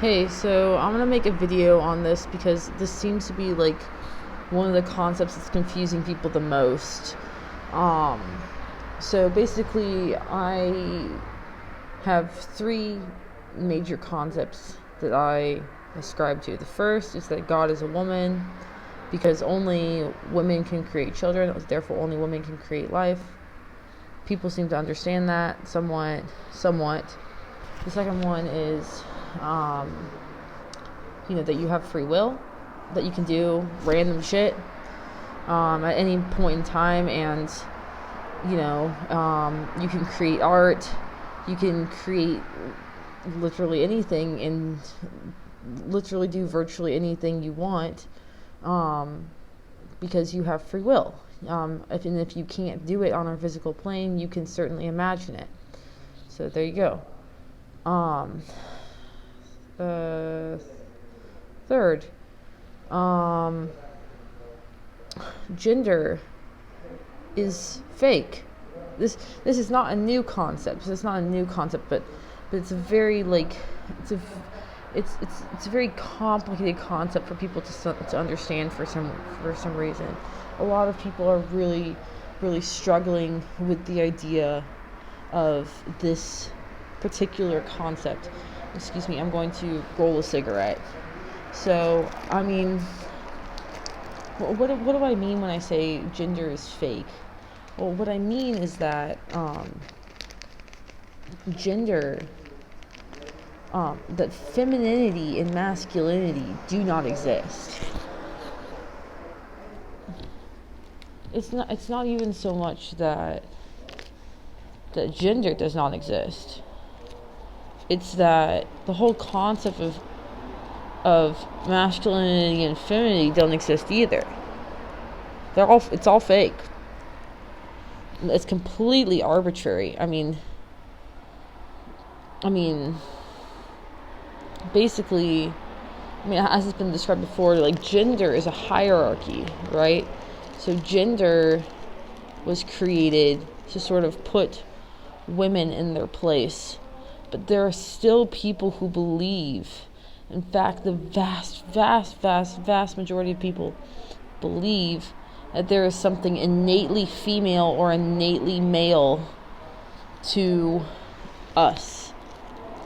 Hey, so I'm gonna make a video on this because this seems to be like one of the concepts that's confusing people the most. Um, so basically, I have three major concepts that I ascribe to. The first is that God is a woman because only women can create children, therefore, only women can create life. People seem to understand that somewhat. The second one is that you have free will, that you can do random shit at any point in time, and you can create art, you can create literally anything, and literally do virtually anything you want, because you have free will. If you can't do it on our physical plane, you can certainly imagine it. So there you go. Third, gender is fake. This is not a new concept. It's not a new concept, but it's a very it's a very complicated concept for people to understand for some reason. A lot of people are really struggling with the idea of this particular concept. Excuse me, I'm going to roll a cigarette. So, I mean, what do I mean when I say gender is fake? Well, what I mean is that gender, that femininity and masculinity do not exist. It's not even so much that gender does not exist. It's that the whole concept of masculinity and femininity don't exist either. It's all fake. It's completely arbitrary. I mean, basically, as it's been described before, like gender is a hierarchy, right? So gender was created to sort of put women in their place. But there are still people who believe, in fact, the vast majority of people believe that there is something innately female or innately male to us,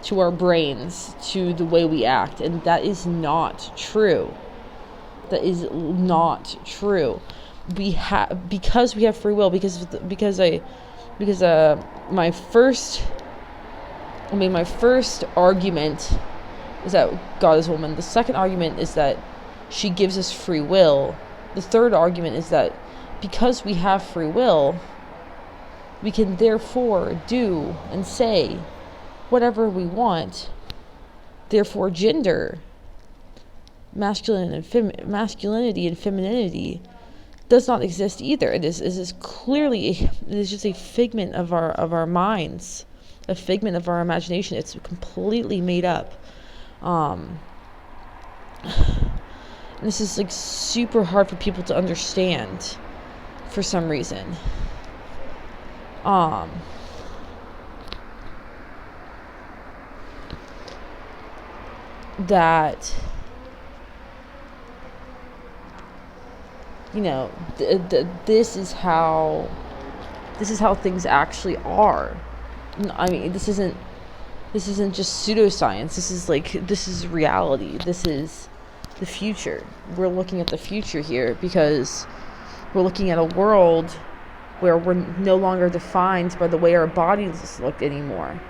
to our brains, to the way we act. And that is not true. That is not true. Because we have free will, because my first argument is that God is a woman. The second argument is that she gives us free will. The third argument is that because we have free will, we can therefore do and say whatever we want. Therefore, gender, masculinity and femininity does not exist either. It is just a figment of our minds. A figment of our imagination. It's completely made up. This is like super hard for people to understand for some reason. That this is how things actually are. I mean, this isn't just pseudoscience. This is reality. This is the future. We're looking at the future here because we're looking at a world where we're no longer defined by the way our bodies look anymore.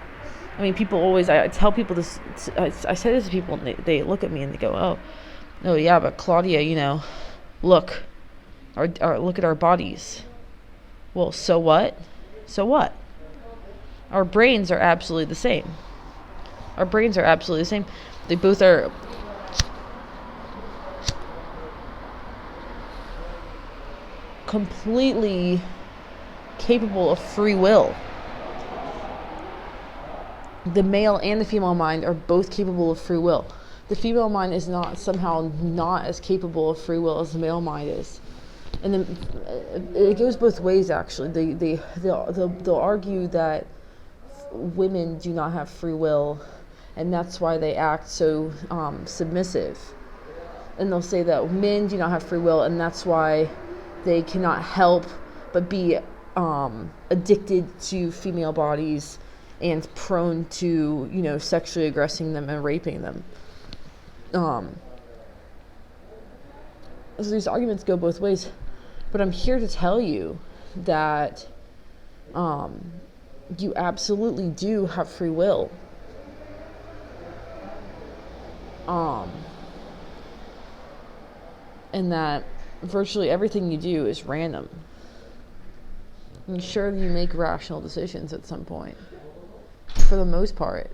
I mean, I tell people this, I say this to people and they look at me and they go, oh yeah, but Claudia, look at our bodies. Well, so what? Our brains are absolutely the same. They both are completely capable of free will. The male and the female mind are both capable of free will. The female mind is somehow not as capable of free will as the male mind is. And then it goes both ways, actually. They'll argue that women do not have free will and that's why they act so submissive. And they'll say that men do not have free will, and that's why they cannot help but be addicted to female bodies and prone to, sexually aggressing them and raping them. So these arguments go both ways, but I'm here to tell you that you absolutely do have free will. And that virtually everything you do is random. And sure, you make rational decisions at some point. For the most part,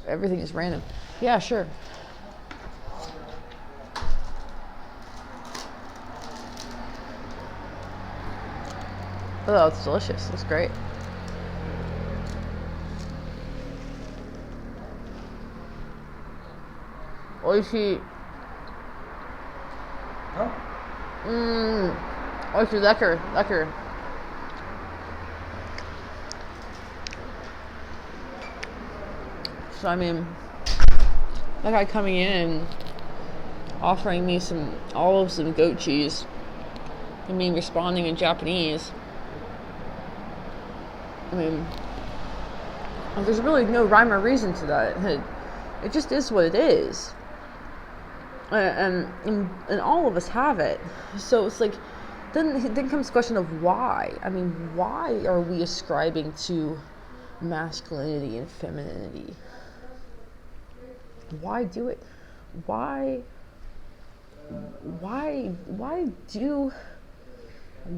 everything is random. Yeah, sure. Oh, it's delicious. It's great. Oishi. Oishi, lecker, lecker. So, that guy coming in and offering me some goat cheese, and me responding in Japanese. There's really no rhyme or reason to that. It just is what it is. And all of us have it. So it's like, then comes the question of why. Why are we ascribing to masculinity and femininity? Why do it? Why do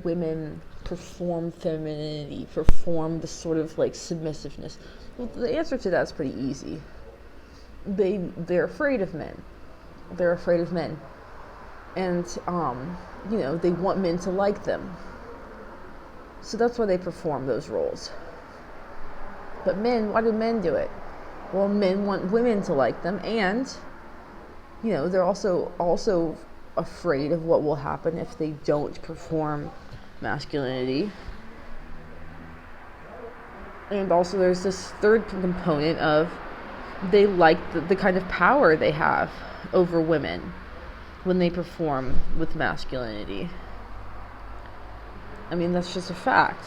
women perform femininity, perform this sort of like submissiveness? Well, the answer to that's pretty easy. They're afraid of men. They're afraid of men. And they want men to like them. So that's why they perform those roles. But men, why do men do it? Well, men want women to like them, and they're also afraid of what will happen if they don't perform masculinity. And also there's this third component of they like the kind of power they have over women when they perform with masculinity. That's just a fact.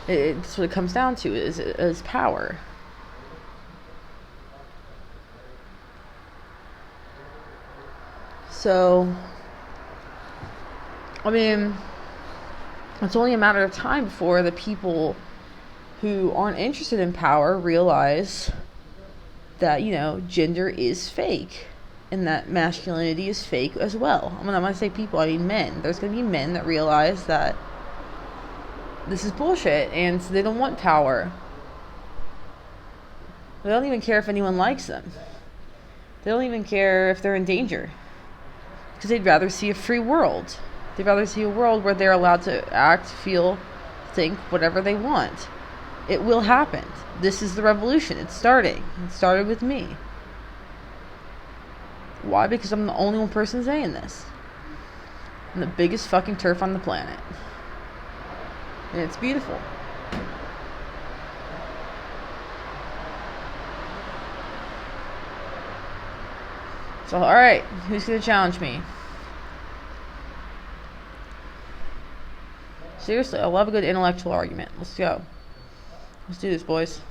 It's what it comes down to is power. So, it's only a matter of time before the people who aren't interested in power realize that, gender is fake and that masculinity is fake as well. When I say people, I mean men. There's going to be men that realize that this is bullshit and they don't want power. They don't even care if anyone likes them. They don't even care if they're in danger. Because they'd rather see a free world. They'd rather see a world where they're allowed to act, feel, think whatever they want. It will happen. This is the revolution. It's starting. It started with me. Why? Because I'm the only one person saying this. I'm the biggest fucking TERF on the planet. And it's beautiful. So, alright, who's going to challenge me? Seriously, I love a good intellectual argument. Let's go. Let's do this, boys.